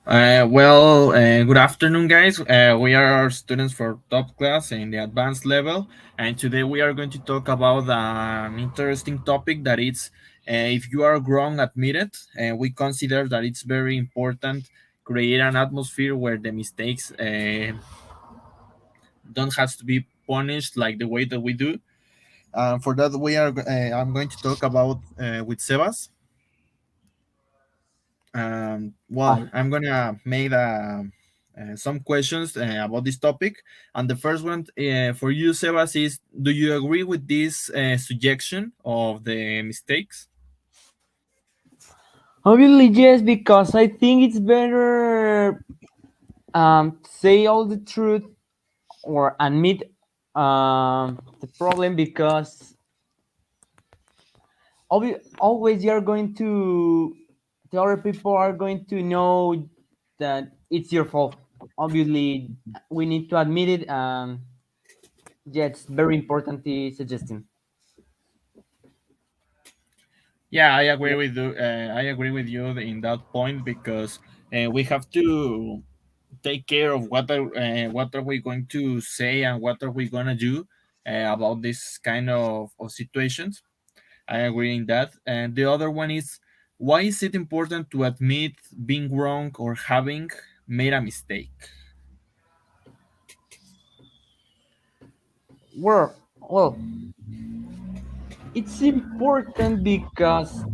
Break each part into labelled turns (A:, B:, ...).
A: Good afternoon, guys. We are students for top class in the advanced level, and today we are going to talk about an interesting topic that is if you are wrong, admit it. We consider that it's very important create an atmosphere where the mistakes don't have to be punished like the way that we do. For that, I'm going to talk about with Sebas.
B: Ah,
A: I'm gonna make some questions about this topic, and the first one for you, Sebas, is: do you agree with this suggestion of the mistakes?
B: obviously yes, because I think it's better say all the truth or admit the problem because always you're going to the other people are going to know that it's your fault. Obviously, we need to admit it, and yeah, it's very important to suggesting.
A: Yeah, I agree with you. I agree with you in that point because we have to take care of what are we going to say and what are we gonna do about this kind of situations. I agree in that. And the other one is, why is it important to admit being wrong or having made a mistake?
B: Well, it's important because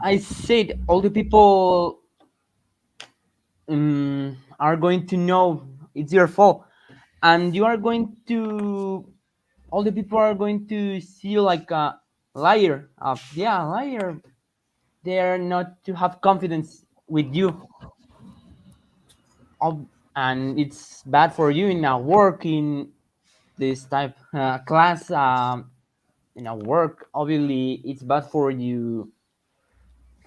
B: I said all the people are going to know it's your fault, and you are going to all the people are going to see you like a liar. Yeah, liar. They are not to have confidence with you, and it's bad for you in a work in this type class. In a work, obviously, it's bad for you.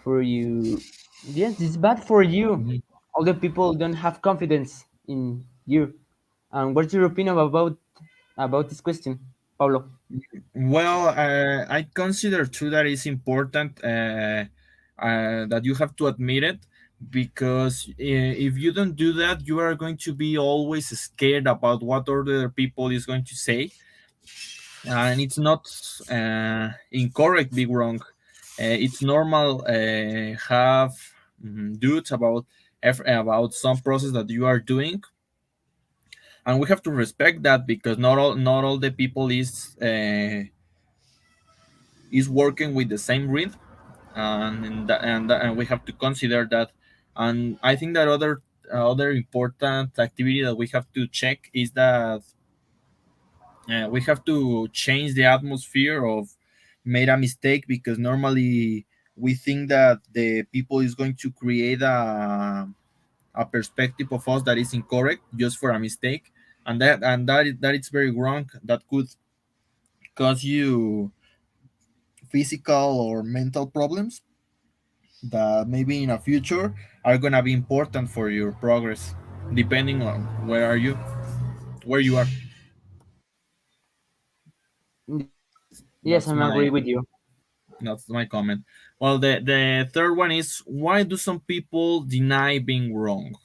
B: For you, yes, it's bad for you.
A: Mhm.
B: All the people don't have confidence in you. And what's your opinion about this question, Pablo?
A: I consider too that it's important that you have to admit it because if you don't do that, you are going to be always scared about what other people is going to say, and it's not incorrect, be wrong. It's normal have doubts about some process that you are doing, and we have to respect that because not all the people is working with the same rhythm, and we have to consider that. And I think that other important activity that we have to check is that we have to change the atmosphere of made a mistake because normally we think that the people is going to create a perspective of us that is incorrect just for a mistake, and that is very wrong. That could cause you physical or mental problems that maybe in a future are gonna be important for your progress depending on where you are.
B: Yes,
A: that's
B: I'm
A: my
B: agree with you.
A: that's my comment. Well, the third one is, why do some people deny being wrong?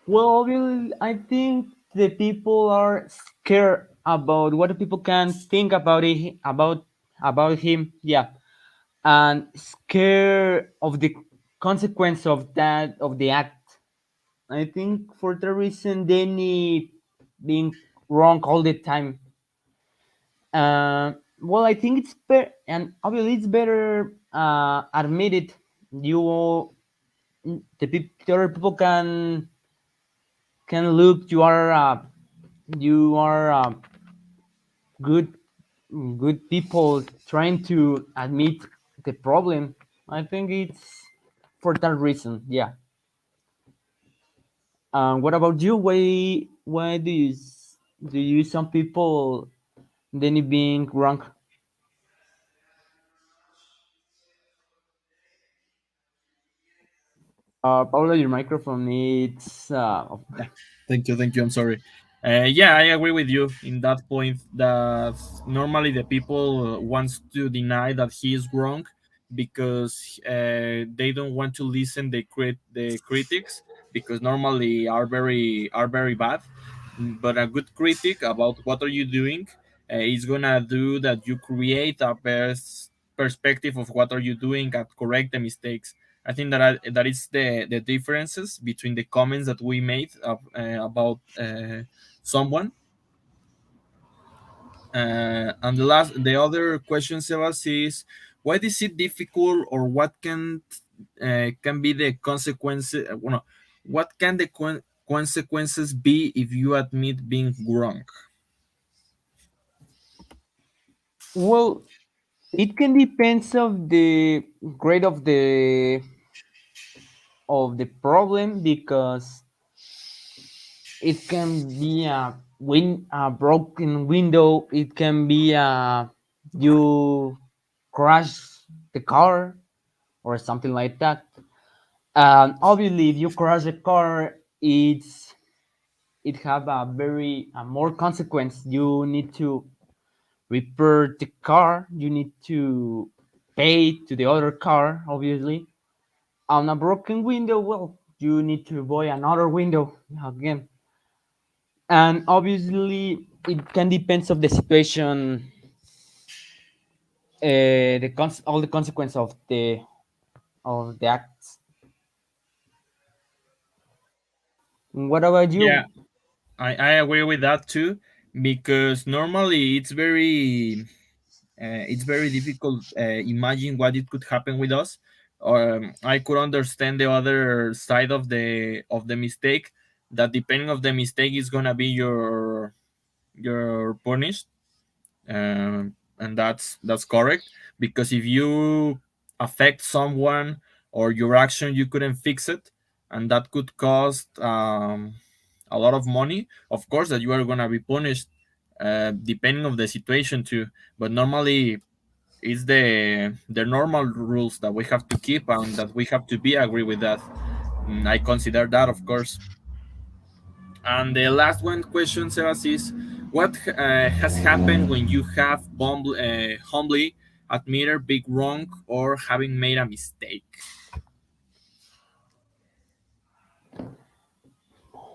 B: Well, I think the people are scared about what the people can think about it, about him. Yeah, and scared of the consequence of that of the act. I think for the reason they need being wrong all the time. Well, I think it's better, and obviously it's better admit it. You, the other people can look. You are good good people trying to admit the problem. I think it's for that reason. Yeah. What about you? Why do you some people then it being wrong? Paula, your microphone it's
A: Thank you, I'm sorry. Yeah, I agree with you in that point that normally the people wants to deny that he is wrong because they don't want to listen the critics, because normally are very bad. But a good critic about what are you doing is gonna do that you create a best perspective of what are you doing and correct the mistakes. I think that is the differences between the comments that we made about someone. And the other question, Sebas, is why is it difficult, or what can be the consequences? Well, what can the consequences be if you admit being wrong?
B: Well, it can depends of the grade of the problem, because it can be a broken window. It can be you crash the car or something like that. Obviously, if you crash a car, it have a very more consequence. You need to repair the car. You need to pay to the other car, obviously. On a broken window, well, you need to buy another window again. And obviously, it can depends of the situation, all the consequence of the acts. What about
A: Yeah,
B: you?
A: I agree with that too, because normally it's very difficult imagine what it could happen with us. I could understand the other side of the mistake, that depending of the mistake is gonna be your punished. And that's correct, because if you affect someone or your action, you couldn't fix it, and that could cost a lot of money. Of course that you are gonna be punished, depending of the situation too. But normally it's the normal rules that we have to keep and that we have to be agree with that. I consider that, of course. And the last one question, Sebas, is what has happened when you have humbly admitted big wrong or having made a mistake?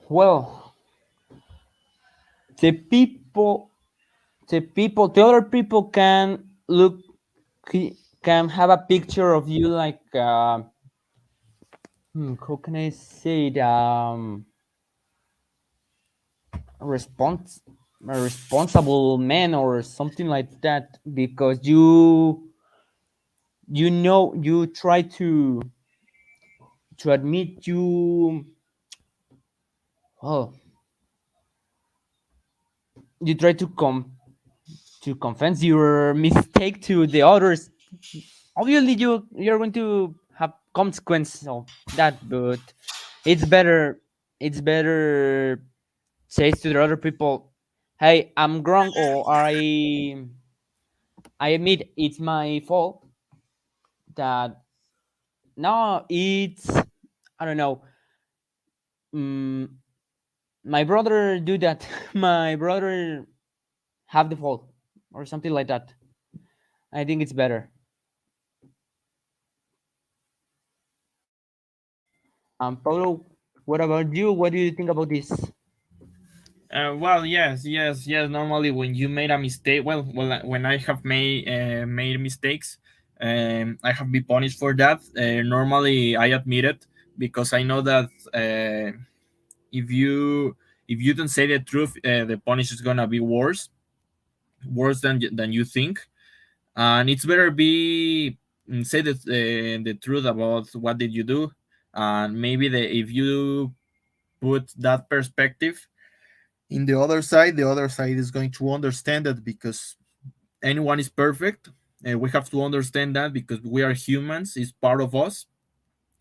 B: Well, the people, the other people can look, can have a picture of you like, how can I say it? Respons- a responsible man or something like that, because you try to admit you, oh, you try to confess your mistake to the others. Obviously, you're going to have consequence of that, but it's better it's better say to the other people, hey, I'm wrong, or I admit it's my fault. That no, it's, I don't know, mm, my brother do that. My brother have the fault or something like that. I think it's better. Paulo, what about you? What do you think about this?
A: Well, yes. Normally, when you made a mistake, when I have made mistakes, I have been punished for that. Normally, I admit it, because I know that if you don't say the truth, the punish is gonna be worse than you think. And it's better be say the truth about what did you do. And maybe if you put that perspective in the other side is going to understand that, because anyone is perfect. We have to understand that, because we are humans, it's part of us.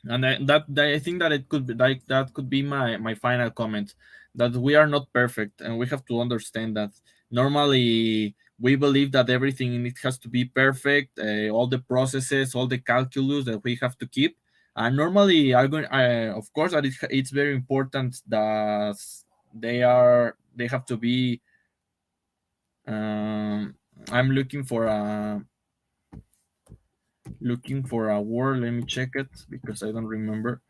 A: And I think that it could be like that could be my final comment, that we are not perfect, and we have to understand that. Normally we believe that everything in it has to be perfect, all the processes, all the calculus that we have to keep. And normally of course that it's very important that they have to be, I'm looking for a looking for a word. Let me check it because I don't remember.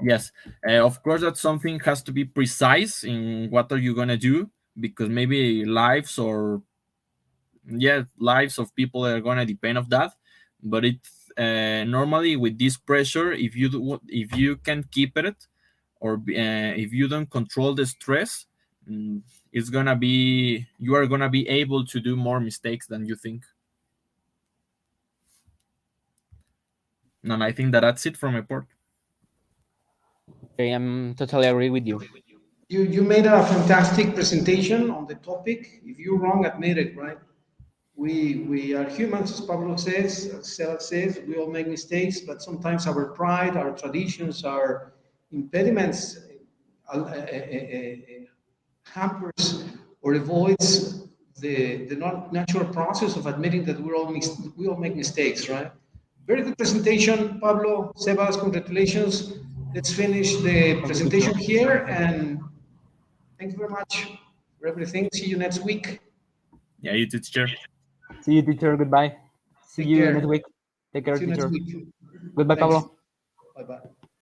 A: Yes. Of course, that something has to be precise in what are you gonna do, because maybe lives or yeah, lives of people are gonna depend of that. But it's normally with this pressure, if you can keep it, or if you don't control the stress, mm, it's gonna be you are gonna be able to do more mistakes than you think. And I think that that's it from my part.
B: Okay, I'm totally agree with you.
C: You made a fantastic presentation on the topic. If you're wrong, admit it, right? We are humans, as Pablo says, as Sebas says, we all make mistakes, but sometimes our pride, our traditions, our impediments hampers or avoids the natural process of admitting that we all make mistakes, right? Very good presentation, Pablo, Sebas, congratulations. Let's finish the
B: Thank you, teacher.
C: presentation here, and thank you very much for everything. See you next week.
A: Yeah, you teacher.
B: See you, teacher. Goodbye. See
C: Take
B: you next
C: care.
B: week. Take care,
C: See you next
B: teacher.
C: week.
B: Goodbye,
C: Thanks.
B: Pablo.
C: Bye bye.